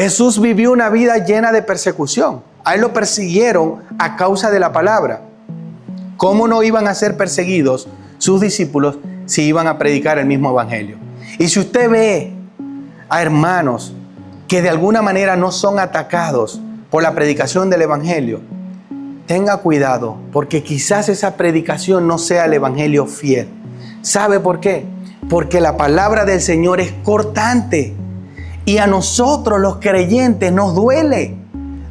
Jesús vivió una vida llena de persecución. A él lo persiguieron a causa de la palabra. ¿Cómo no iban a ser perseguidos sus discípulos si iban a predicar el mismo evangelio? Y si usted ve a hermanos que de alguna manera no son atacados por la predicación del evangelio, tenga cuidado, porque quizás esa predicación no sea el evangelio fiel. ¿Sabe por qué? Porque la palabra del Señor es cortante y a nosotros los creyentes nos duele.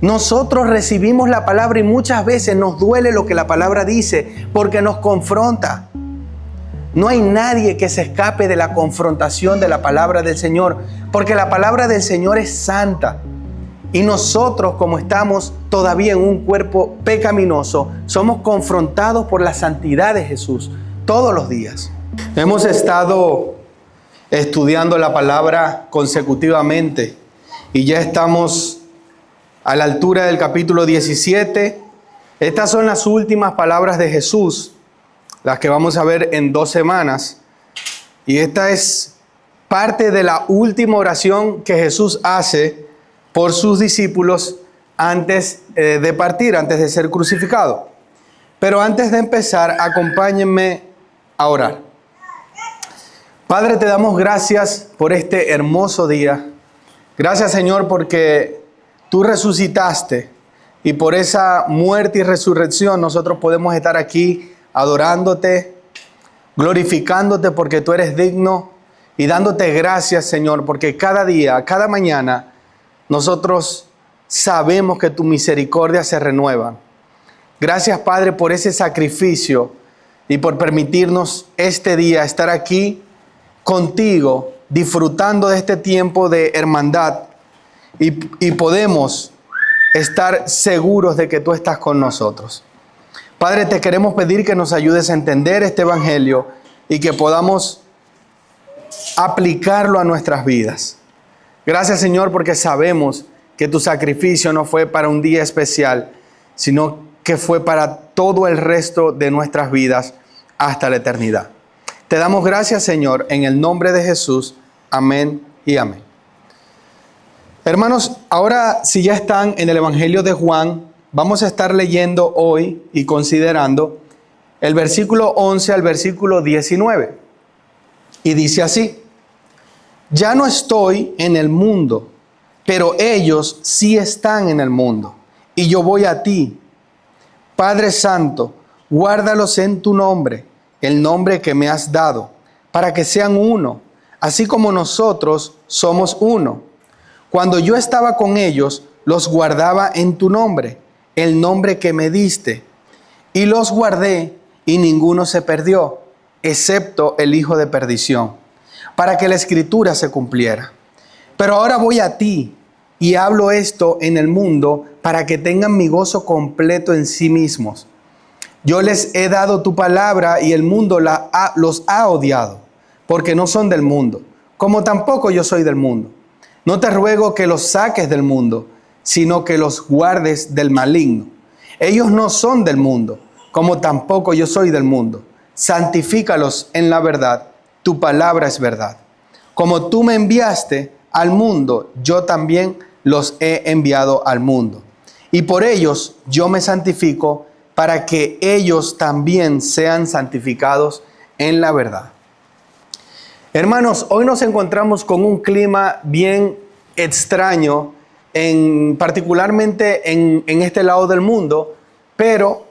Nosotros recibimos la palabra y muchas veces nos duele lo que la palabra dice porque nos confronta. No hay nadie que se escape de la confrontación de la palabra del Señor, porque la palabra del Señor es santa. Y nosotros, como estamos todavía en un cuerpo pecaminoso, somos confrontados por la santidad de Jesús todos los días. Hemos estado estudiando la palabra consecutivamente y ya estamos a la altura del capítulo 17. Estas son las últimas palabras de Jesús, las que vamos a ver en 2 semanas. Y esta es parte de la última oración que Jesús hace por sus discípulos antes de partir, antes de ser crucificado. Pero antes de empezar, acompáñenme a orar. Padre, te damos gracias por este hermoso día. Gracias, Señor, porque tú resucitaste y por esa muerte y resurrección nosotros podemos estar aquí adorándote, glorificándote porque tú eres digno y dándote gracias, Señor, porque cada día, cada mañana, nosotros sabemos que tu misericordia se renueva. Gracias, Padre, por ese sacrificio y por permitirnos este día estar aquí contigo, disfrutando de este tiempo de hermandad y podemos estar seguros de que tú estás con nosotros. Padre, te queremos pedir que nos ayudes a entender este evangelio y que podamos aplicarlo a nuestras vidas. Gracias, Señor, porque sabemos que tu sacrificio no fue para un día especial, sino que fue para todo el resto de nuestras vidas hasta la eternidad. Te damos gracias, Señor, en el nombre de Jesús. Amén y amén. Hermanos, ahora si ya están en el Evangelio de Juan, vamos a estar leyendo hoy y considerando el versículo 11 al versículo 19. Y dice así: ya no estoy en el mundo, pero ellos sí están en el mundo, y yo voy a ti. Padre Santo, guárdalos en tu nombre, el nombre que me has dado, para que sean uno, así como nosotros somos uno. Cuando yo estaba con ellos, los guardaba en tu nombre, el nombre que me diste, y los guardé, y ninguno se perdió, excepto el hijo de perdición, para que la escritura se cumpliera. Pero ahora voy a ti, y hablo esto en el mundo, para que tengan mi gozo completo en sí mismos. Yo les he dado tu palabra y el mundo los ha odiado, porque no son del mundo, como tampoco yo soy del mundo. No te ruego que los saques del mundo, sino que los guardes del maligno. Ellos no son del mundo, como tampoco yo soy del mundo. Santifícalos en la verdad, tu palabra es verdad. Como tú me enviaste al mundo, yo también los he enviado al mundo. Y por ellos yo me santifico, para que ellos también sean santificados en la verdad. Hermanos, hoy nos encontramos con un clima bien extraño, particularmente en este lado del mundo, pero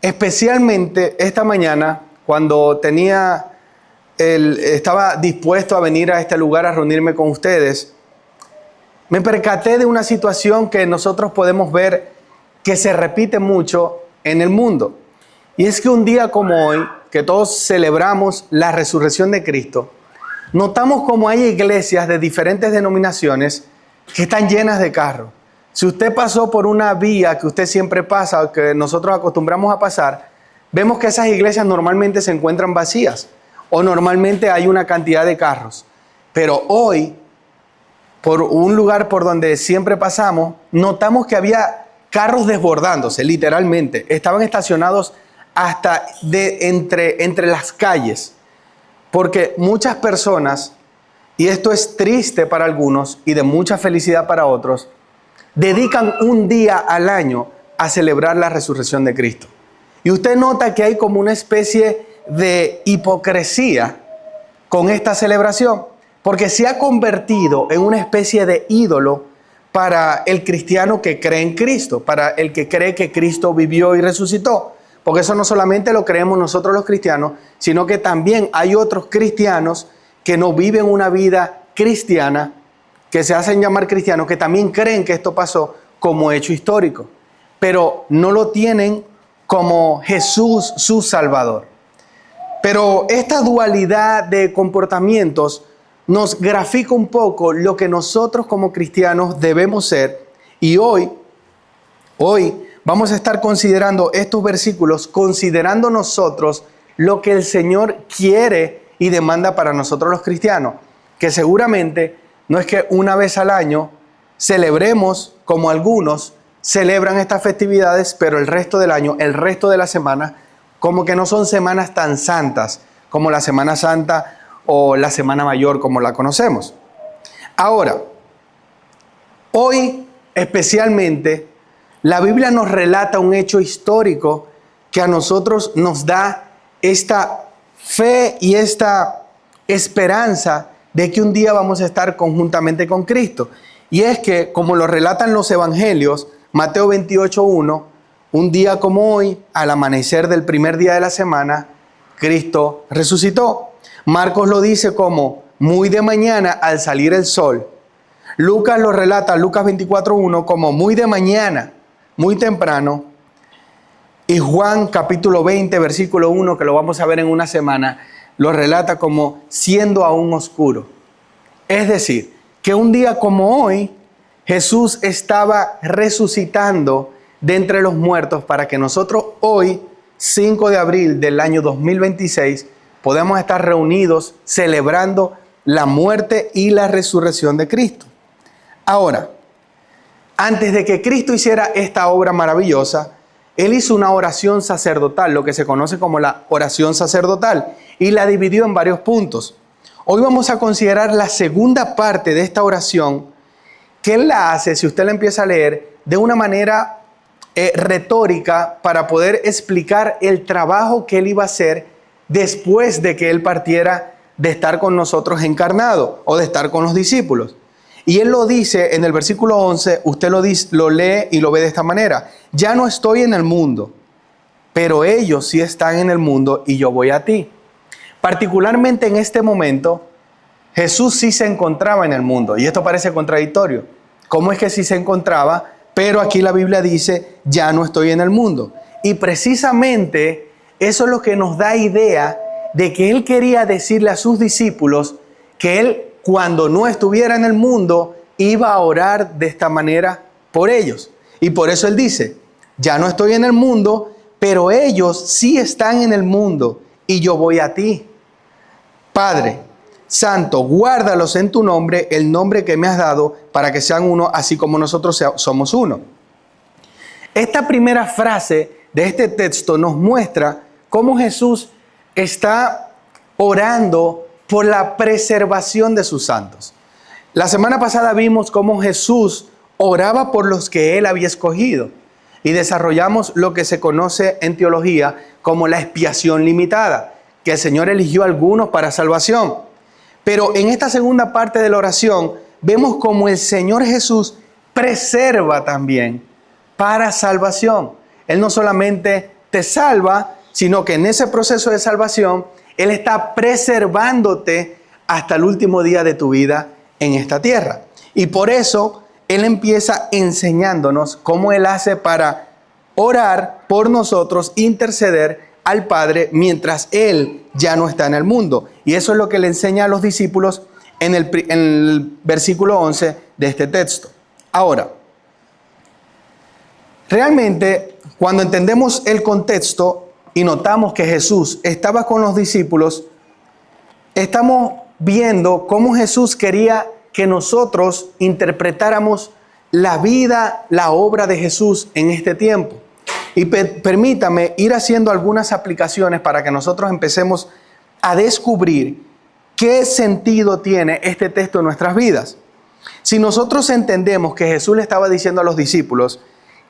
especialmente esta mañana, cuando estaba dispuesto a venir a este lugar a reunirme con ustedes, me percaté de una situación que nosotros podemos ver que se repite mucho en el mundo. Y es que un día como hoy, que todos celebramos la resurrección de Cristo, notamos como hay iglesias de diferentes denominaciones que están llenas de carros. Si usted pasó por una vía que usted siempre pasa, que nosotros acostumbramos a pasar, vemos que esas iglesias normalmente se encuentran vacías o normalmente hay una cantidad de carros. Pero hoy, por un lugar por donde siempre pasamos, notamos que había carros desbordándose, literalmente. Estaban estacionados hasta entre las calles, porque muchas personas y esto es triste para algunos y de mucha felicidad para otros, dedican un día al año a celebrar la resurrección de Cristo. Y usted nota que hay como una especie de hipocresía con esta celebración, porque se ha convertido en una especie de ídolo para el cristiano que cree en Cristo, para el que cree que Cristo vivió y resucitó. Porque eso no solamente lo creemos nosotros los cristianos, sino que también hay otros cristianos que no viven una vida cristiana, que se hacen llamar cristianos, que también creen que esto pasó como hecho histórico, pero no lo tienen como Jesús su Salvador. Pero esta dualidad de comportamientos nos grafica un poco lo que nosotros como cristianos debemos ser. Y hoy vamos a estar considerando estos versículos, considerando nosotros lo que el Señor quiere y demanda para nosotros los cristianos. Que seguramente no es que una vez al año celebremos como algunos celebran estas festividades, pero el resto del año, el resto de la semana, como que no son semanas tan santas como la Semana Santa o la Semana Mayor como la conocemos. Ahora, hoy especialmente, la Biblia nos relata un hecho histórico que a nosotros nos da esta fe y esta esperanza de que un día vamos a estar conjuntamente con Cristo. Y es que, como lo relatan los evangelios, Mateo 28:1, un día como hoy, al amanecer del primer día de la semana, Cristo resucitó. Marcos lo dice como muy de mañana al salir el sol. Lucas lo relata, Lucas 24:1, como muy de mañana, muy temprano. Y Juan capítulo 20, versículo 1, que lo vamos a ver en una semana, lo relata como siendo aún oscuro. Es decir, que un día como hoy, Jesús estaba resucitando de entre los muertos para que nosotros hoy, 5 de abril del año 2026, podamos estar reunidos celebrando la muerte y la resurrección de Cristo. Ahora, antes de que Cristo hiciera esta obra maravillosa, Él hizo una oración sacerdotal, lo que se conoce como la oración sacerdotal, y la dividió en varios puntos. Hoy vamos a considerar la segunda parte de esta oración, que Él la hace, si usted la empieza a leer, de una manera retórica para poder explicar el trabajo que Él iba a hacer después de que Él partiera de estar con nosotros encarnado o de estar con los discípulos. Y Él lo dice en el versículo 11, usted lo lee y lo ve de esta manera. Ya no estoy en el mundo, pero ellos sí están en el mundo y yo voy a ti. Particularmente en este momento, Jesús sí se encontraba en el mundo. Y esto parece contradictorio. ¿Cómo es que sí se encontraba? Pero aquí la Biblia dice, ya no estoy en el mundo. Y precisamente eso es lo que nos da idea de que Él quería decirle a sus discípulos que Él, cuando no estuviera en el mundo, iba a orar de esta manera por ellos. Y por eso Él dice, ya no estoy en el mundo, pero ellos sí están en el mundo y yo voy a ti. Padre Santo, guárdalos en tu nombre, el nombre que me has dado, para que sean uno, así como nosotros somos uno. Esta primera frase de este texto nos muestra cómo Jesús está orando por la preservación de sus santos. La semana pasada vimos cómo Jesús oraba por los que Él había escogido y desarrollamos lo que se conoce en teología como la expiación limitada, que el Señor eligió a algunos para salvación. Pero en esta segunda parte de la oración vemos cómo el Señor Jesús preserva también para salvación. Él no solamente te salva, sino que en ese proceso de salvación, Él está preservándote hasta el último día de tu vida en esta tierra. Y por eso Él empieza enseñándonos cómo Él hace para orar por nosotros, interceder al Padre mientras Él ya no está en el mundo. Y eso es lo que le enseña a los discípulos en el versículo 11 de este texto. Ahora, realmente, cuando entendemos el contexto y notamos que Jesús estaba con los discípulos, estamos viendo cómo Jesús quería que nosotros interpretáramos la vida, la obra de Jesús en este tiempo. Y permítame ir haciendo algunas aplicaciones para que nosotros empecemos a descubrir ¿qué sentido tiene este texto en nuestras vidas? Si nosotros entendemos que Jesús le estaba diciendo a los discípulos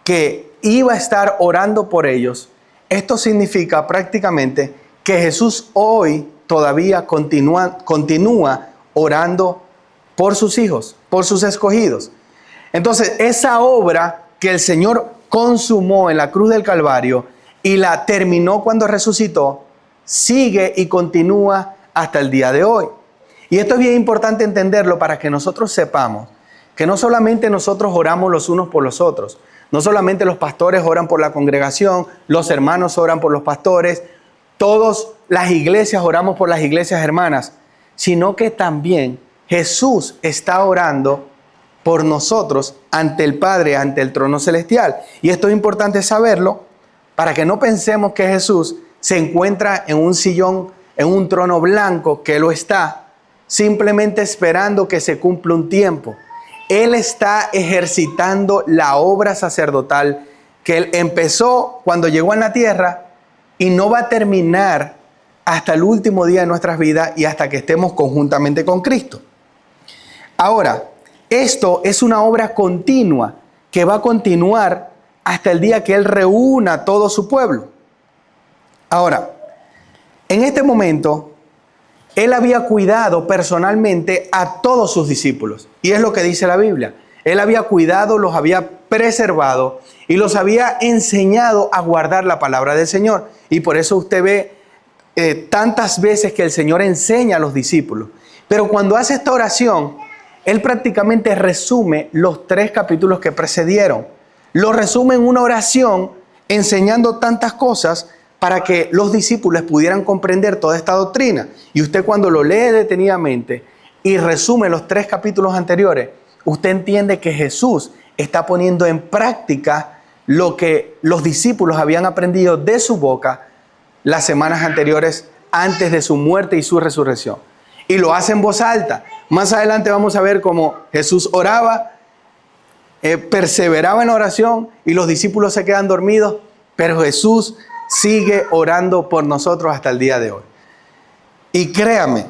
que iba a estar orando por ellos, esto significa prácticamente que Jesús hoy todavía continúa orando por sus hijos, por sus escogidos. Entonces, esa obra que el Señor consumó en la cruz del Calvario y la terminó cuando resucitó, sigue y continúa hasta el día de hoy. Y esto es bien importante entenderlo para que nosotros sepamos que no solamente nosotros oramos los unos por los otros, no solamente los pastores oran por la congregación, los hermanos oran por los pastores, todas las iglesias oramos por las iglesias hermanas, sino que también Jesús está orando por nosotros ante el Padre, ante el trono celestial. Y esto es importante saberlo para que no pensemos que Jesús se encuentra en un sillón, en un trono blanco, que lo está, simplemente esperando que se cumpla un tiempo. Él está ejercitando la obra sacerdotal que Él empezó cuando llegó a la tierra y no va a terminar hasta el último día de nuestras vidas y hasta que estemos conjuntamente con Cristo. Ahora, esto es una obra continua que va a continuar hasta el día que Él reúna a todo su pueblo. Ahora, en este momento, Él había cuidado personalmente a todos sus discípulos. Y es lo que dice la Biblia. Él había cuidado, los había preservado y los había enseñado a guardar la palabra del Señor. Y por eso usted ve tantas veces que el Señor enseña a los discípulos. Pero cuando hace esta oración, Él prácticamente resume los 3 capítulos que precedieron. Lo resume en una oración enseñando tantas cosas para que los discípulos pudieran comprender toda esta doctrina. Y usted cuando lo lee detenidamente y resume los 3 capítulos anteriores, usted entiende que Jesús está poniendo en práctica lo que los discípulos habían aprendido de su boca las semanas anteriores antes de su muerte y su resurrección. Y lo hace en voz alta. Más adelante vamos a ver cómo Jesús oraba, perseveraba en la oración y los discípulos se quedan dormidos, pero Jesús sigue orando por nosotros hasta el día de hoy. Y créame,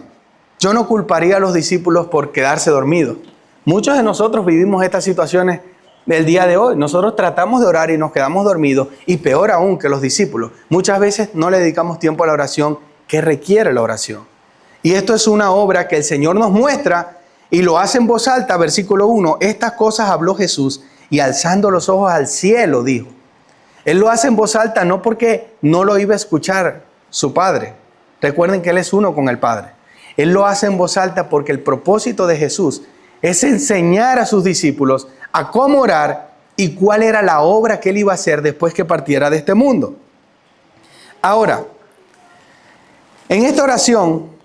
yo no culparía a los discípulos por quedarse dormidos. Muchos de nosotros vivimos estas situaciones del día de hoy. Nosotros tratamos de orar y nos quedamos dormidos, y peor aún que los discípulos. Muchas veces no le dedicamos tiempo a la oración que requiere la oración. Y esto es una obra que el Señor nos muestra y lo hace en voz alta, versículo 1. Estas cosas habló Jesús y alzando los ojos al cielo dijo. Él lo hace en voz alta no porque no lo iba a escuchar su Padre. Recuerden que Él es uno con el Padre. Él lo hace en voz alta porque el propósito de Jesús es enseñar a sus discípulos a cómo orar y cuál era la obra que Él iba a hacer después que partiera de este mundo. Ahora, en esta oración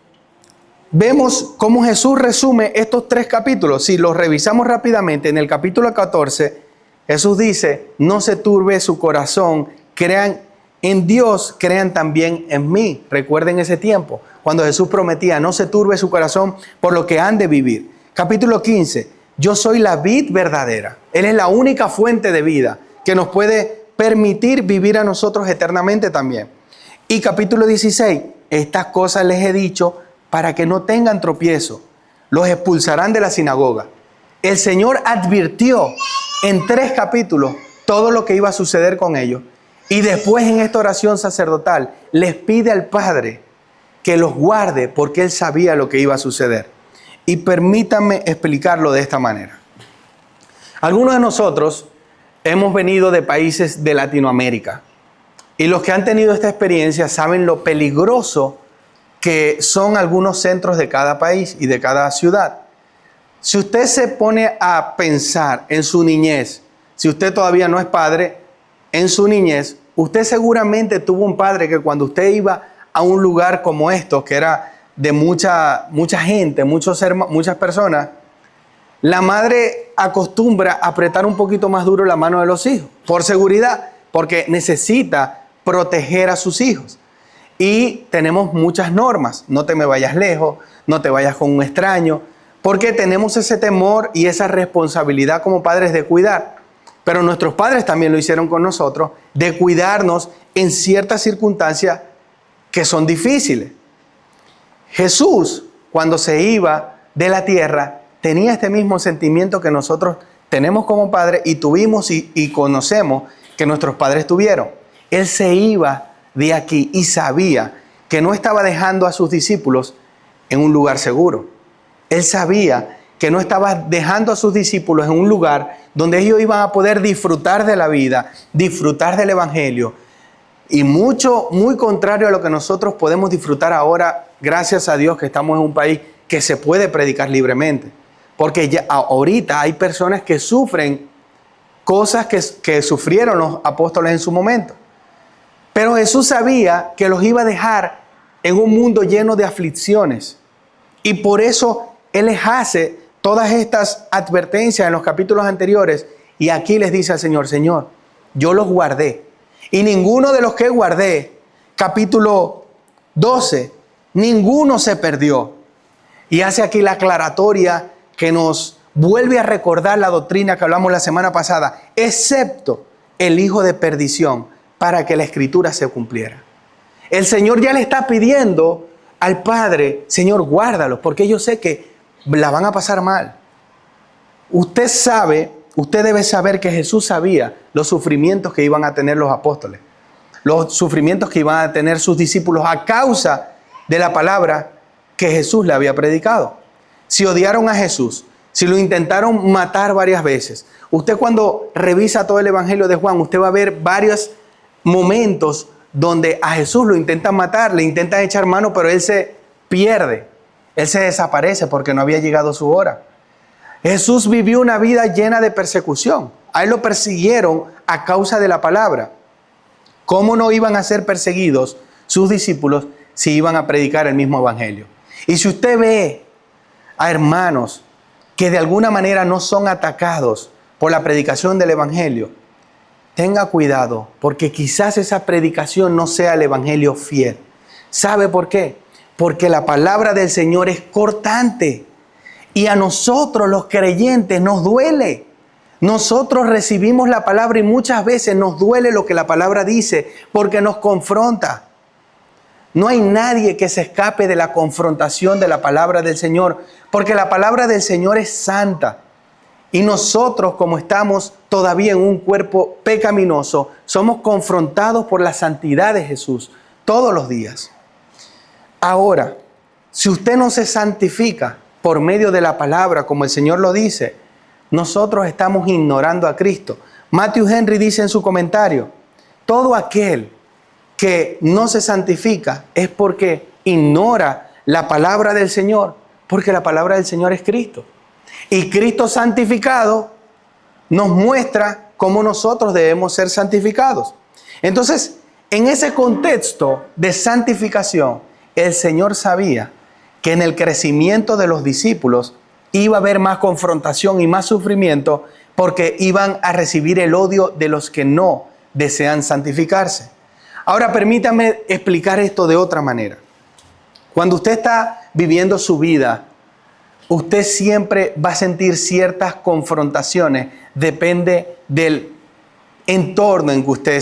vemos cómo Jesús resume estos 3 capítulos. Si los revisamos rápidamente, en el capítulo 14, Jesús dice, no se turbe su corazón, crean en Dios, crean también en mí. Recuerden ese tiempo, cuando Jesús prometía, no se turbe su corazón por lo que han de vivir. Capítulo 15, yo soy la vid verdadera. Él es la única fuente de vida que nos puede permitir vivir a nosotros eternamente también. Y capítulo 16, estas cosas les he dicho para que no tengan tropiezo. Los expulsarán de la sinagoga. El Señor advirtió en 3 capítulos todo lo que iba a suceder con ellos. Y después en esta oración sacerdotal les pide al Padre que los guarde porque Él sabía lo que iba a suceder. Y permítanme explicarlo de esta manera. Algunos de nosotros hemos venido de países de Latinoamérica. Y los que han tenido esta experiencia saben lo peligroso que son algunos centros de cada país y de cada ciudad. Si usted se pone a pensar en su niñez, si usted todavía no es padre, en su niñez, usted seguramente tuvo un padre que cuando usted iba a un lugar como esto, que era de mucha gente, muchas personas, la madre acostumbra a apretar un poquito más duro la mano de los hijos, por seguridad, porque necesita proteger a sus hijos. Y tenemos muchas normas, no te me vayas lejos, no te vayas con un extraño, porque tenemos ese temor y esa responsabilidad como padres de cuidar. Pero nuestros padres también lo hicieron con nosotros, de cuidarnos en ciertas circunstancias que son difíciles. Jesús cuando se iba de la tierra, tenía este mismo sentimiento que nosotros tenemos como padres y tuvimos y conocemos que nuestros padres tuvieron. Él se iba de aquí y sabía que no estaba dejando a sus discípulos en un lugar seguro. Él sabía que no estaba dejando a sus discípulos en un lugar donde ellos iban a poder disfrutar de la vida, disfrutar del evangelio. Y muy contrario a lo que nosotros podemos disfrutar ahora, gracias a Dios que estamos en un país que se puede predicar libremente. Porque ya ahorita hay personas que sufren cosas que sufrieron los apóstoles en su momento. Pero Jesús sabía que los iba a dejar en un mundo lleno de aflicciones. Y por eso Él les hace todas estas advertencias en los capítulos anteriores. Y aquí les dice al Señor, Señor, yo los guardé. Y ninguno de los que guardé, capítulo 12, ninguno se perdió. Y hace aquí la aclaratoria que nos vuelve a recordar la doctrina que hablamos la semana pasada, excepto el hijo de perdición, para que la escritura se cumpliera. El Señor ya le está pidiendo al Padre, Señor, guárdalos, porque yo sé que la van a pasar mal. Usted debe saber que Jesús sabía los sufrimientos que iban a tener los apóstoles, los sufrimientos que iban a tener sus discípulos a causa de la palabra que Jesús le había predicado. Si odiaron a Jesús, si lo intentaron matar varias veces, usted cuando revisa todo el Evangelio de Juan, usted va a ver varios momentos donde a Jesús lo intentan matar, le intentan echar mano, pero Él se pierde, Él se desaparece porque no había llegado su hora. Jesús vivió una vida llena de persecución. A Él lo persiguieron a causa de la palabra. ¿Cómo no iban a ser perseguidos sus discípulos si iban a predicar el mismo Evangelio? Y si usted ve a hermanos que de alguna manera no son atacados por la predicación del Evangelio, tenga cuidado, porque quizás esa predicación no sea el Evangelio fiel. ¿Sabe por qué? Porque la palabra del Señor es cortante y a nosotros los creyentes nos duele. Nosotros recibimos la palabra y muchas veces nos duele lo que la palabra dice porque nos confronta. No hay nadie que se escape de la confrontación de la palabra del Señor, porque la palabra del Señor es santa. Y nosotros, como estamos todavía en un cuerpo pecaminoso, somos confrontados por la santidad de Jesús todos los días. Ahora, si usted no se santifica por medio de la palabra, como el Señor lo dice, nosotros estamos ignorando a Cristo. Matthew Henry dice en su comentario, todo aquel que no se santifica es porque ignora la palabra del Señor, porque la palabra del Señor es Cristo. Y Cristo santificado nos muestra cómo nosotros debemos ser santificados. Entonces, en ese contexto de santificación, el Señor sabía que en el crecimiento de los discípulos iba a haber más confrontación y más sufrimiento porque iban a recibir el odio de los que no desean santificarse. Ahora permítame explicar esto de otra manera. Cuando usted está viviendo su vida, usted siempre va a sentir ciertas confrontaciones. Depende del entorno en que usted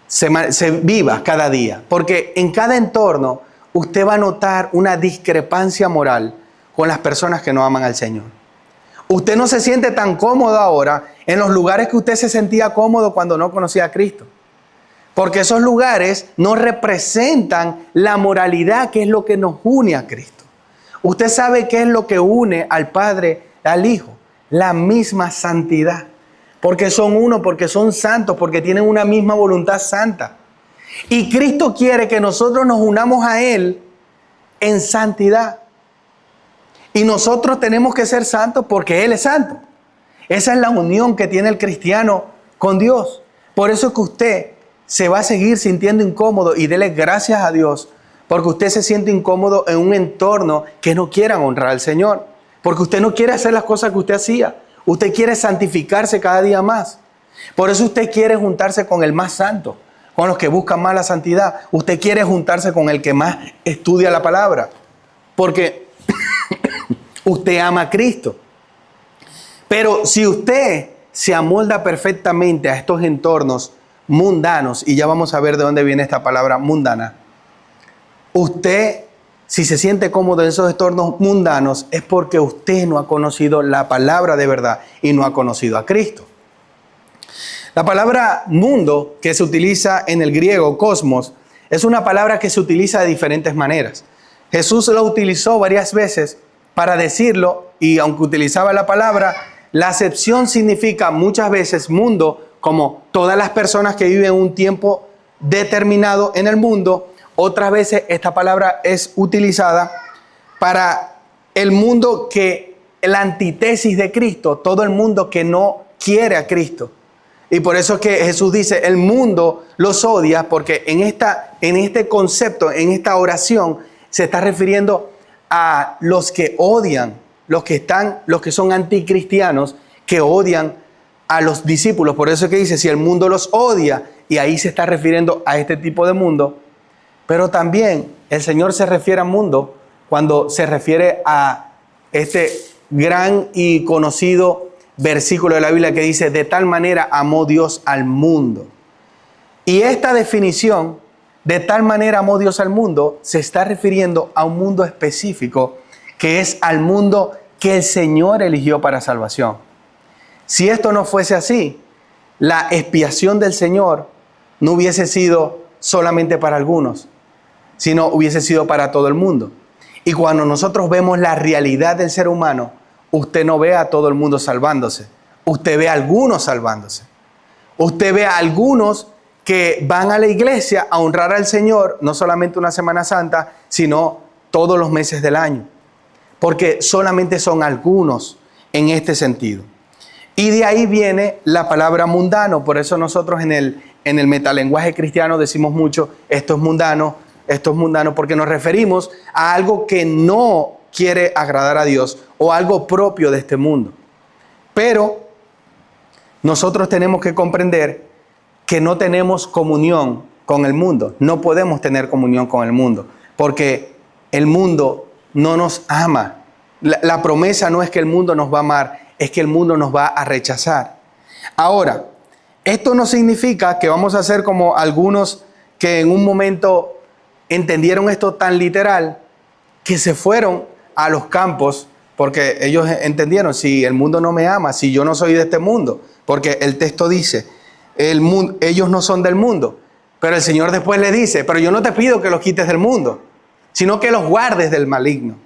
se viva cada día. Porque en cada entorno usted va a notar una discrepancia moral con las personas que no aman al Señor. Usted no se siente tan cómodo ahora en los lugares que usted se sentía cómodo cuando no conocía a Cristo. Porque esos lugares no representan la moralidad que es lo que nos une a Cristo. Usted sabe qué es lo que une al Padre, al Hijo, la misma santidad. Porque son uno, porque son santos, porque tienen una misma voluntad santa. Y Cristo quiere que nosotros nos unamos a Él en santidad. Y nosotros tenemos que ser santos porque Él es santo. Esa es la unión que tiene el cristiano con Dios. Por eso es que usted se va a seguir sintiendo incómodo y dele gracias a Dios porque usted se siente incómodo en un entorno que no quiera honrar al Señor. Porque usted no quiere hacer las cosas que usted hacía. Usted quiere santificarse cada día más. Por eso usted quiere juntarse con el más santo, con los que buscan más la santidad. Usted quiere juntarse con el que más estudia la palabra. Porque usted ama a Cristo. Pero si usted se amolda perfectamente a estos entornos mundanos, y ya vamos a ver de dónde viene esta palabra mundana, usted si se siente cómodo en esos entornos mundanos, es porque usted no ha conocido la palabra de verdad y no ha conocido a Cristo. La palabra mundo, que se utiliza en el griego, cosmos, es una palabra que se utiliza de diferentes maneras. Jesús lo utilizó varias veces para decirlo, y aunque utilizaba la palabra, la acepción significa muchas veces mundo, como todas las personas que viven un tiempo determinado en el mundo. Otras veces esta palabra es utilizada para el mundo que, la antítesis de Cristo, todo el mundo que no quiere a Cristo. Y por eso es que Jesús dice, el mundo los odia, porque en este concepto, en esta oración, se está refiriendo a los que odian, los que son anticristianos, que odian a los discípulos. Por eso es que dice, si el mundo los odia, y ahí se está refiriendo a este tipo de mundo. Pero también el Señor se refiere a mundo cuando se refiere a este gran y conocido versículo de la Biblia que dice, de tal manera amó Dios al mundo. Y esta definición, de tal manera amó Dios al mundo, se está refiriendo a un mundo específico, que es al mundo que el Señor eligió para salvación. Si esto no fuese así, la expiación del Señor no hubiese sido solamente para algunos, sino hubiese sido para todo el mundo. Y cuando nosotros vemos la realidad del ser humano, usted no ve a todo el mundo salvándose. Usted ve a algunos salvándose. Usted ve a algunos que van a la iglesia a honrar al Señor, no solamente una Semana Santa, sino todos los meses del año. Porque solamente son algunos en este sentido. Y de ahí viene la palabra mundano. Por eso nosotros en el metalenguaje cristiano decimos mucho, esto es mundano, porque nos referimos a algo que no quiere agradar a Dios o algo propio de este mundo. Pero nosotros tenemos que comprender que no tenemos comunión con el mundo. No podemos tener comunión con el mundo porque el mundo no nos ama. La promesa no es que el mundo nos va a amar, es que el mundo nos va a rechazar. Ahora, esto no significa que vamos a ser como algunos que en un momento entendieron esto tan literal que se fueron a los campos porque ellos entendieron, si el mundo no me ama, si yo no soy de este mundo, porque el texto dice, ellos no son del mundo, pero el Señor después le dice, pero yo no te pido que los quites del mundo, sino que los guardes del maligno.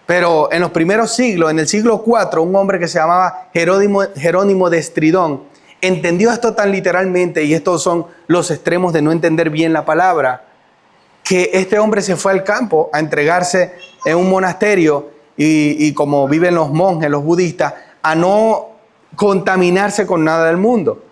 Pero en los primeros siglos, en el siglo IV, un hombre que se llamaba Jerónimo de Estridón, entendió esto tan literalmente, y estos son los extremos de no entender bien la palabra, que este hombre se fue al campo a entregarse en un monasterio y como viven los monjes, los budistas, a no contaminarse con nada del mundo.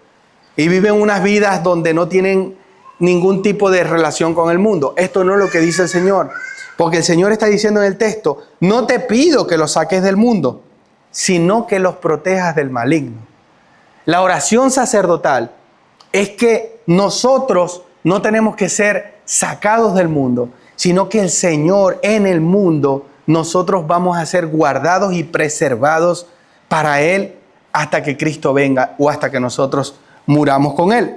Y viven unas vidas donde no tienen ningún tipo de relación con el mundo. Esto no es lo que dice el Señor, porque el Señor está diciendo en el texto, no te pido que los saques del mundo, sino que los protejas del maligno. La oración sacerdotal es que nosotros no tenemos que ser sacados del mundo, sino que el Señor en el mundo, nosotros vamos a ser guardados y preservados para Él hasta que Cristo venga o hasta que nosotros muramos con Él.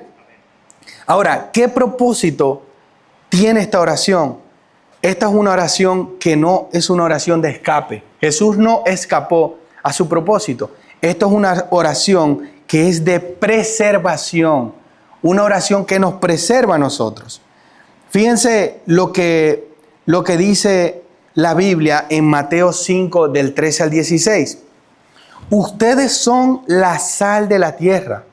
Ahora, ¿qué propósito tiene esta oración? Esta es una oración que no es una oración de escape. Jesús no escapó a su propósito. Esto es una oración que es de preservación, una oración que nos preserva a nosotros. Fíjense lo que dice la Biblia en Mateo 5, del 13 al 16. Ustedes son la sal de la tierra,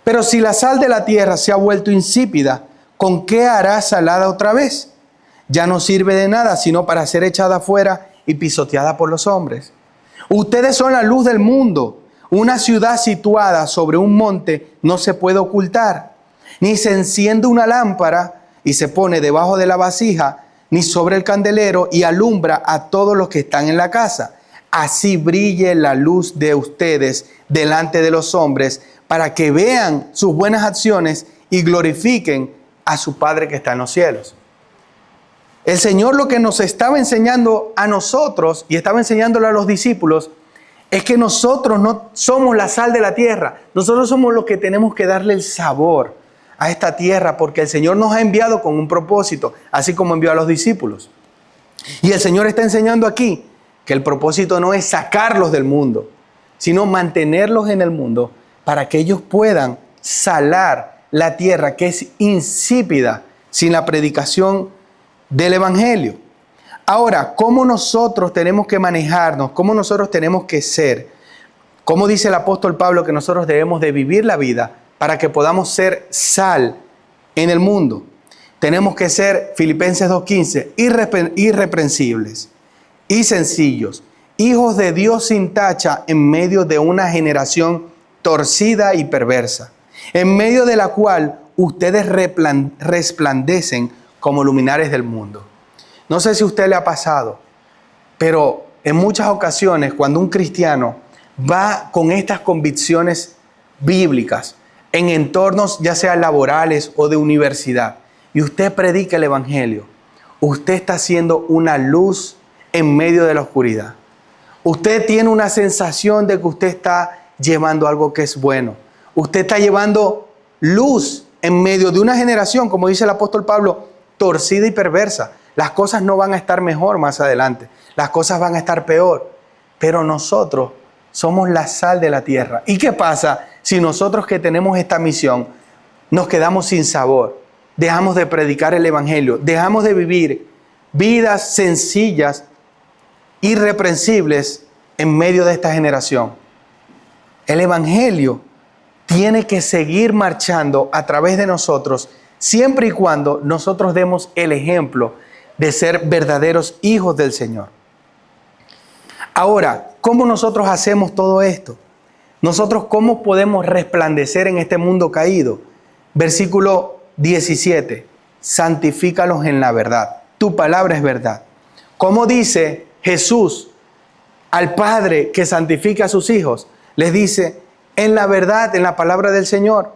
pero si la sal de la tierra se ha vuelto insípida, ¿con qué hará salada otra vez? Ya no sirve de nada, sino para ser echada afuera y pisoteada por los hombres. Ustedes son la luz del mundo. Una ciudad situada sobre un monte no se puede ocultar, ni se enciende una lámpara y se pone debajo de la vasija, ni sobre el candelero y alumbra a todos los que están en la casa. Así brille la luz de ustedes delante de los hombres, para que vean sus buenas acciones y glorifiquen a su Padre que está en los cielos. El Señor lo que nos estaba enseñando a nosotros y estaba enseñándole a los discípulos es que nosotros no somos la sal de la tierra. Nosotros somos los que tenemos que darle el sabor a esta tierra, porque el Señor nos ha enviado con un propósito, así como envió a los discípulos. Y el Señor está enseñando aquí que el propósito no es sacarlos del mundo, sino mantenerlos en el mundo para que ellos puedan salar la tierra que es insípida sin la predicación del Evangelio. Ahora, ¿cómo nosotros tenemos que manejarnos? ¿Cómo nosotros tenemos que ser? ¿Cómo dice el apóstol Pablo que nosotros debemos de vivir la vida para que podamos ser sal en el mundo? Tenemos que ser, Filipenses 2:15, irreprensibles y sencillos, hijos de Dios sin tacha en medio de una generación torcida y perversa, en medio de la cual ustedes resplandecen como luminares del mundo. No sé si a usted le ha pasado, pero en muchas ocasiones cuando un cristiano va con estas convicciones bíblicas en entornos ya sea laborales o de universidad y usted predica el Evangelio, usted está siendo una luz en medio de la oscuridad. Usted tiene una sensación de que usted está llevando algo que es bueno. Usted está llevando luz en medio de una generación, como dice el apóstol Pablo, torcida y perversa. Las cosas no van a estar mejor más adelante. Las cosas van a estar peor. Pero nosotros somos la sal de la tierra. ¿Y qué pasa si nosotros que tenemos esta misión nos quedamos sin sabor? Dejamos de predicar el Evangelio. Dejamos de vivir vidas sencillas, irreprensibles en medio de esta generación. El Evangelio tiene que seguir marchando a través de nosotros siempre y cuando nosotros demos el ejemplo de ser verdaderos hijos del Señor. Ahora, ¿cómo nosotros hacemos todo esto? Nosotros, ¿cómo podemos resplandecer en este mundo caído? Versículo 17, santifícalos en la verdad. Tu palabra es verdad. ¿Cómo dice Jesús al Padre que santifica a sus hijos? Les dice, en la verdad, en la palabra del Señor.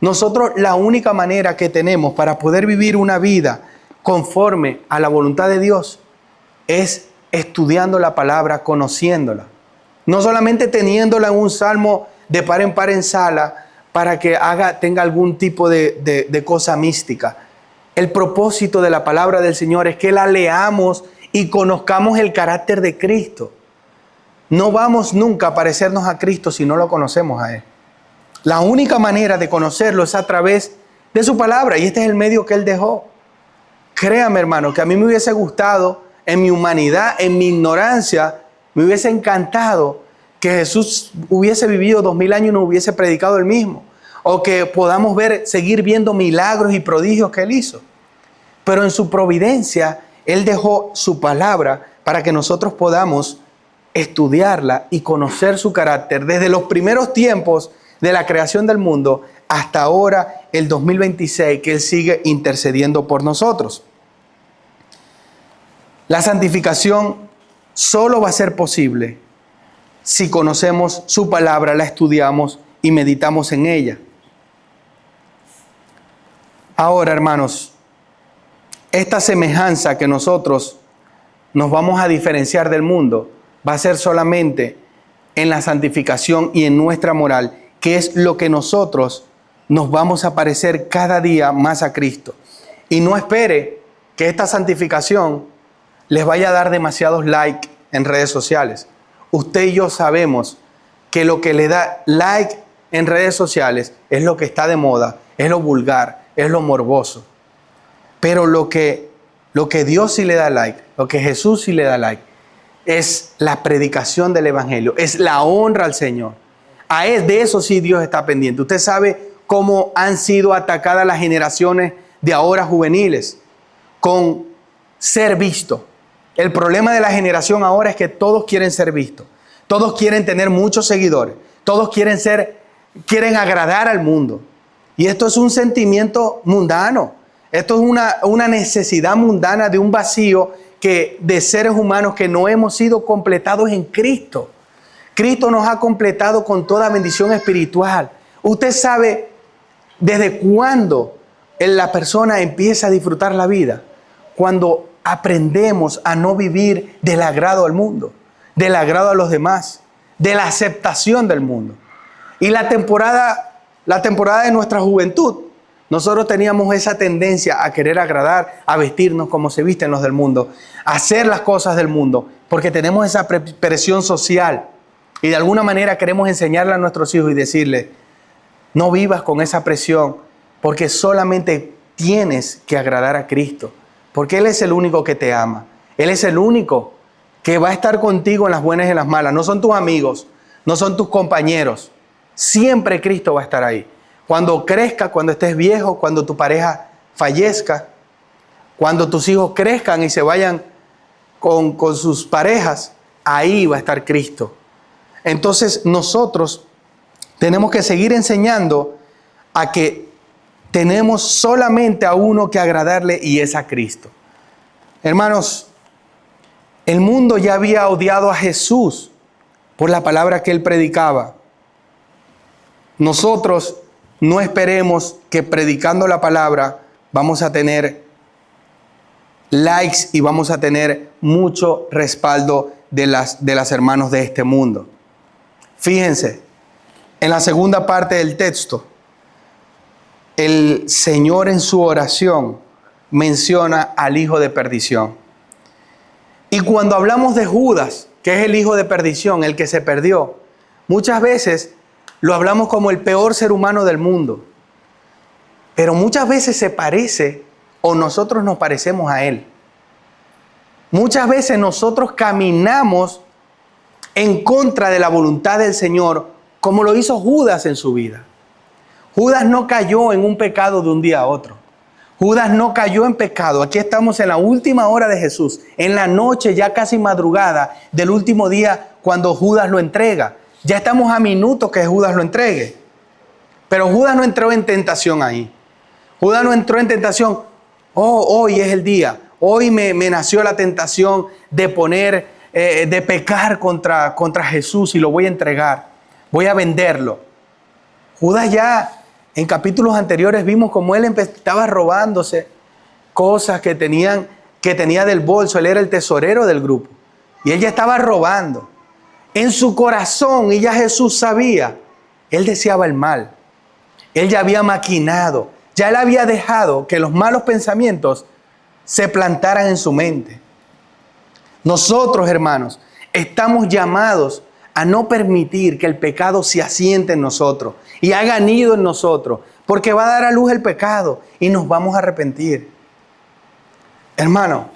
Nosotros la única manera que tenemos para poder vivir una vida conforme a la voluntad de Dios es estudiando la palabra, conociéndola. No solamente teniéndola en un salmo de par en par en sala para que tenga algún tipo de cosa mística. El propósito de la palabra del Señor es que la leamos y conozcamos el carácter de Cristo. No vamos nunca a parecernos a Cristo si no lo conocemos a Él. La única manera de conocerlo es a través de su palabra y este es el medio que Él dejó. Créame, hermano, que a mí me hubiese gustado en mi humanidad, en mi ignorancia, me hubiese encantado que Jesús hubiese vivido 2000 años y no hubiese predicado Él mismo. O que podamos seguir viendo milagros y prodigios que Él hizo. Pero en su providencia, Él dejó su palabra para que nosotros podamos estudiarla y conocer su carácter desde los primeros tiempos de la creación del mundo hasta ahora, el 2026, que Él sigue intercediendo por nosotros. La santificación solo va a ser posible si conocemos su palabra, la estudiamos y meditamos en ella. Ahora, hermanos, esta semejanza que nosotros nos vamos a diferenciar del mundo va a ser solamente en la santificación y en nuestra moral, que es lo que nosotros nos vamos a parecer cada día más a Cristo. Y no espere que esta santificación les vaya a dar demasiados likes en redes sociales. Usted y yo sabemos que lo que le da like en redes sociales es lo que está de moda, es lo vulgar, es lo morboso. Pero lo que Dios sí le da like, lo que Jesús sí le da like, es la predicación del Evangelio, es la honra al Señor. De eso sí Dios está pendiente. Usted sabe cómo han sido atacadas las generaciones de ahora juveniles con ser visto. El problema de la generación ahora es que todos quieren ser vistos. Todos quieren tener muchos seguidores. Todos quieren agradar al mundo. Y esto es un sentimiento mundano. Esto es una necesidad mundana de un vacío de seres humanos que no hemos sido completados en Cristo. Cristo nos ha completado con toda bendición espiritual. Usted sabe desde cuándo la persona empieza a disfrutar la vida. Cuando aprendemos a no vivir del agrado al mundo, del agrado a los demás, de la aceptación del mundo. Y la temporada de nuestra juventud Nosotros teníamos esa tendencia a querer agradar, a vestirnos como se visten los del mundo, a hacer las cosas del mundo, porque tenemos esa presión social y de alguna manera queremos enseñarle a nuestros hijos y decirles, no vivas con esa presión, porque solamente tienes que agradar a Cristo, porque Él es el único que te ama. Él es el único que va a estar contigo en las buenas y en las malas. No son tus amigos, no son tus compañeros. Siempre Cristo va a estar ahí. Cuando crezcas, cuando estés viejo, cuando tu pareja fallezca, cuando tus hijos crezcan y se vayan con sus parejas, ahí va a estar Cristo. Entonces nosotros tenemos que seguir enseñando a que tenemos solamente a uno que agradarle y es a Cristo. Hermanos, el mundo ya había odiado a Jesús por la palabra que Él predicaba. Nosotros no esperemos que predicando la palabra vamos a tener likes y vamos a tener mucho respaldo de las hermanos de este mundo. Fíjense, en la segunda parte del texto, el Señor en su oración menciona al hijo de perdición. Y cuando hablamos de Judas, que es el hijo de perdición, el que se perdió, muchas veces lo hablamos como el peor ser humano del mundo. Pero muchas veces se parece o nosotros nos parecemos a él. Muchas veces nosotros caminamos en contra de la voluntad del Señor, como lo hizo Judas en su vida. Judas no cayó en un pecado de un día a otro. Judas no cayó en pecado. Aquí estamos en la última hora de Jesús, en la noche ya casi madrugada del último día cuando Judas lo entrega. Ya estamos a minutos que Judas lo entregue. Pero Judas no entró en tentación ahí. Judas no entró en tentación. Hoy es el día. Hoy me nació la tentación de pecar contra Jesús y lo voy a entregar. Voy a venderlo. Judas ya en capítulos anteriores vimos cómo él estaba robándose cosas que tenía del bolso. Él era el tesorero del grupo. Y él ya estaba robando. En su corazón, y ya Jesús sabía, él deseaba el mal. Él ya había maquinado. Ya él había dejado que los malos pensamientos se plantaran en su mente. Nosotros, hermanos, estamos llamados a no permitir que el pecado se asiente en nosotros y haga nido en nosotros, porque va a dar a luz el pecado y nos vamos a arrepentir. Hermano,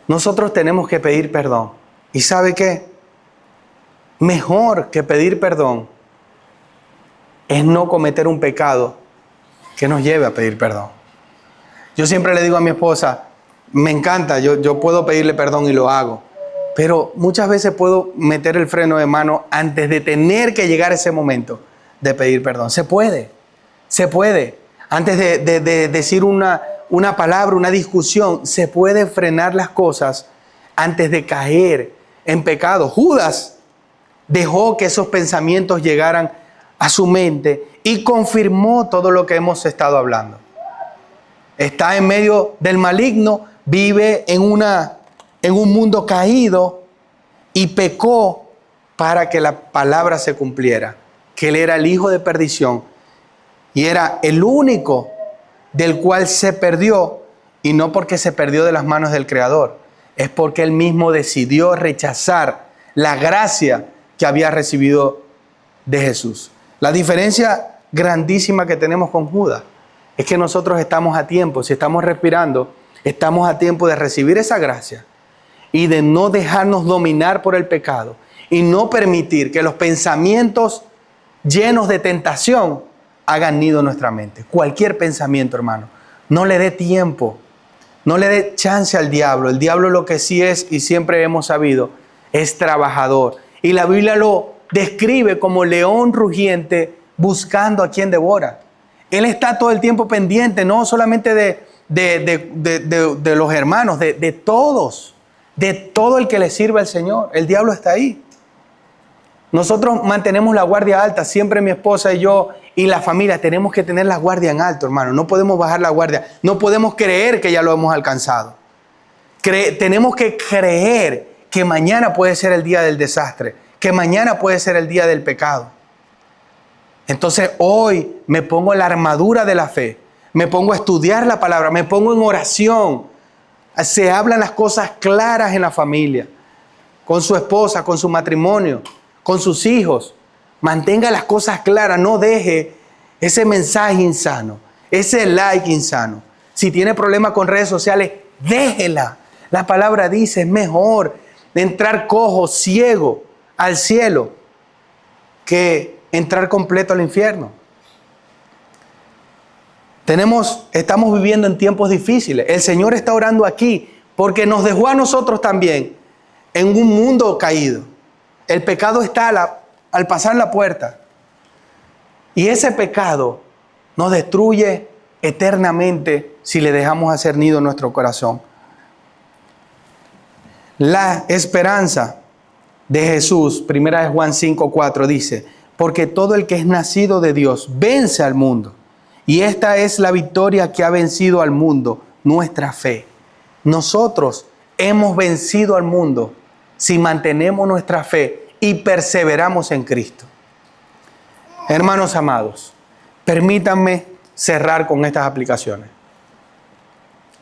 nosotros tenemos que pedir perdón. ¿Y sabe qué? Mejor que pedir perdón es no cometer un pecado que nos lleve a pedir perdón. Yo siempre le digo a mi esposa, me encanta, yo puedo pedirle perdón y lo hago. Pero muchas veces puedo meter el freno de mano antes de tener que llegar a ese momento de pedir perdón. Se puede. Antes de decir una palabra, una discusión, se puede frenar las cosas antes de caer en pecado. Judas dejó que esos pensamientos llegaran a su mente y confirmó todo lo que hemos estado hablando. Está en medio del maligno, vive en un mundo caído y pecó para que la palabra se cumpliera, que él era el hijo de perdición y era el único del cual se perdió, y no porque se perdió de las manos del Creador, es porque él mismo decidió rechazar la gracia que había recibido de Jesús. La diferencia grandísima que tenemos con Judas es que nosotros estamos a tiempo, si estamos respirando, estamos a tiempo de recibir esa gracia y de no dejarnos dominar por el pecado y no permitir que los pensamientos llenos de tentación hagan nido en nuestra mente. Cualquier pensamiento, hermano, no le dé tiempo, no le dé chance al diablo. El diablo lo que sí es, y siempre hemos sabido, es trabajador. Y la Biblia lo describe como león rugiente buscando a quien devora. Él está todo el tiempo pendiente, no solamente de los hermanos, de todos, de todo el que le sirve al Señor. El diablo está ahí. Nosotros mantenemos la guardia alta, siempre mi esposa y yo y la familia tenemos que tener la guardia en alto, hermano. No podemos bajar la guardia, no podemos creer que ya lo hemos alcanzado. Tenemos que creer que mañana puede ser el día del desastre, que mañana puede ser el día del pecado. Entonces hoy me pongo la armadura de la fe, me pongo a estudiar la palabra, me pongo en oración. Se hablan las cosas claras en la familia, con su esposa, con su matrimonio, con sus hijos. Mantenga las cosas claras, no deje ese mensaje insano, ese like insano. Si tiene problemas con redes sociales, déjela. La palabra dice, es mejor entrar cojo, ciego al cielo que entrar completo al infierno. Estamos viviendo en tiempos difíciles. El Señor está orando aquí porque nos dejó a nosotros también en un mundo caído. El pecado está al pasar la puerta. Y ese pecado nos destruye eternamente si le dejamos hacer nido en nuestro corazón. La esperanza de Jesús, 1 Juan 5:4 dice, porque todo el que es nacido de Dios vence al mundo. Y esta es la victoria que ha vencido al mundo, nuestra fe. Nosotros hemos vencido al mundo si mantenemos nuestra fe y perseveramos en Cristo. Hermanos amados, permítanme cerrar con estas aplicaciones.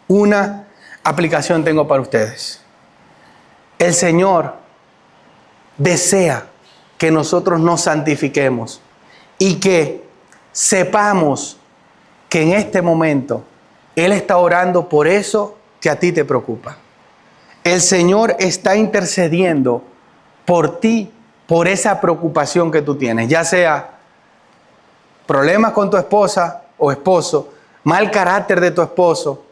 Una aplicación tengo para ustedes. El Señor desea que nosotros nos santifiquemos y que sepamos que en este momento Él está orando por eso que a ti te preocupa. El Señor está intercediendo por ti, por esa preocupación que tú tienes, ya sea problemas con tu esposa o esposo, mal carácter de tu esposo,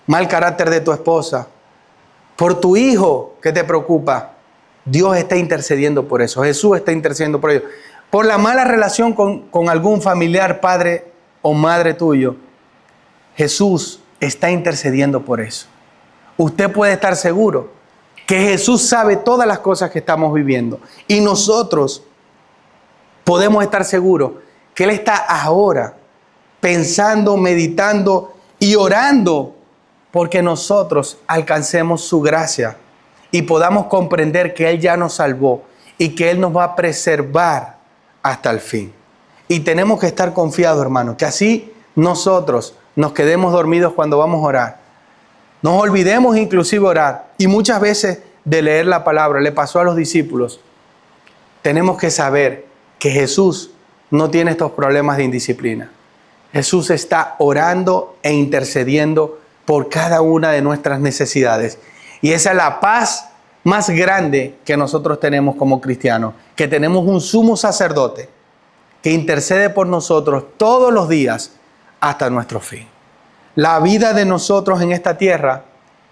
mal carácter de tu esposa, por tu hijo que te preocupa. Dios está intercediendo por eso. Jesús está intercediendo por ello. Por la mala relación con algún familiar, padre o madre tuyo, Jesús está intercediendo por eso. Usted puede estar seguro que Jesús sabe todas las cosas que estamos viviendo. Y nosotros podemos estar seguros que Él está ahora pensando, meditando y orando porque nosotros alcancemos su gracia y podamos comprender que Él ya nos salvó y que Él nos va a preservar hasta el fin. Y tenemos que estar confiados, hermanos, que así nosotros nos quedemos dormidos cuando vamos a orar. Nos olvidemos inclusive orar. Y muchas veces de leer la palabra, le pasó a los discípulos. Tenemos que saber que Jesús no tiene estos problemas de indisciplina. Jesús está orando e intercediendo por cada una de nuestras necesidades. Y esa es la paz más grande que nosotros tenemos como cristianos, que tenemos un sumo sacerdote que intercede por nosotros todos los días hasta nuestro fin. La vida de nosotros en esta tierra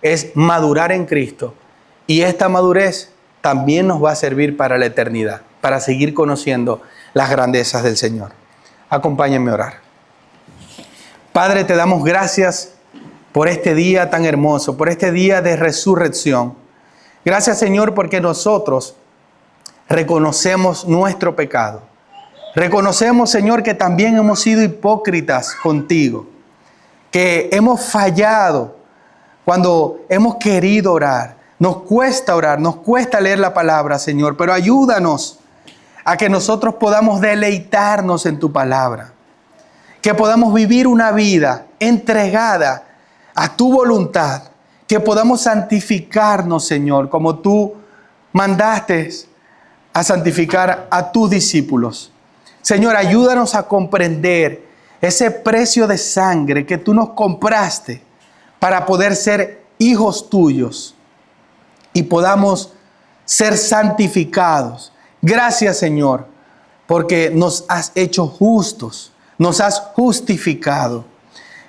es madurar en Cristo, y esta madurez también nos va a servir para la eternidad, para seguir conociendo las grandezas del Señor. Acompáñenme a orar. Padre, te damos gracias por este día tan hermoso, por este día de resurrección. Gracias, Señor, porque nosotros reconocemos nuestro pecado. Reconocemos, Señor, que también hemos sido hipócritas contigo, que hemos fallado cuando hemos querido orar. Nos cuesta orar, nos cuesta leer la palabra, Señor, pero ayúdanos a que nosotros podamos deleitarnos en tu palabra, que podamos vivir una vida entregada a tu voluntad, que podamos santificarnos, Señor, como tú mandaste a santificar a tus discípulos. Señor, ayúdanos a comprender ese precio de sangre que tú nos compraste para poder ser hijos tuyos y podamos ser santificados. Gracias, Señor, porque nos has hecho justos, nos has justificado.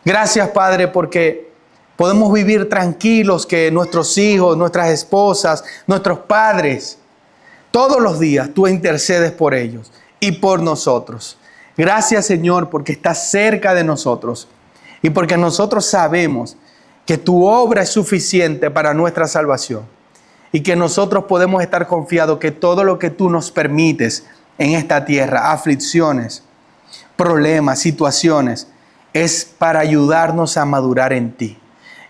Gracias, Padre, porque podemos vivir tranquilos, que nuestros hijos, nuestras esposas, nuestros padres, todos los días tú intercedes por ellos y por nosotros. Gracias, Señor, porque estás cerca de nosotros y porque nosotros sabemos que tu obra es suficiente para nuestra salvación y que nosotros podemos estar confiados que todo lo que tú nos permites en esta tierra, aflicciones, problemas, situaciones, es para ayudarnos a madurar en ti.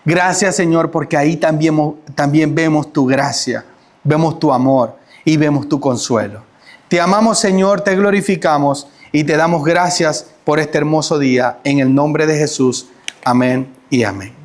Gracias, Señor, porque ahí también vemos tu gracia, vemos tu amor y vemos tu consuelo. Te amamos, Señor, te glorificamos y te damos gracias por este hermoso día. En el nombre de Jesús. Amén y amén.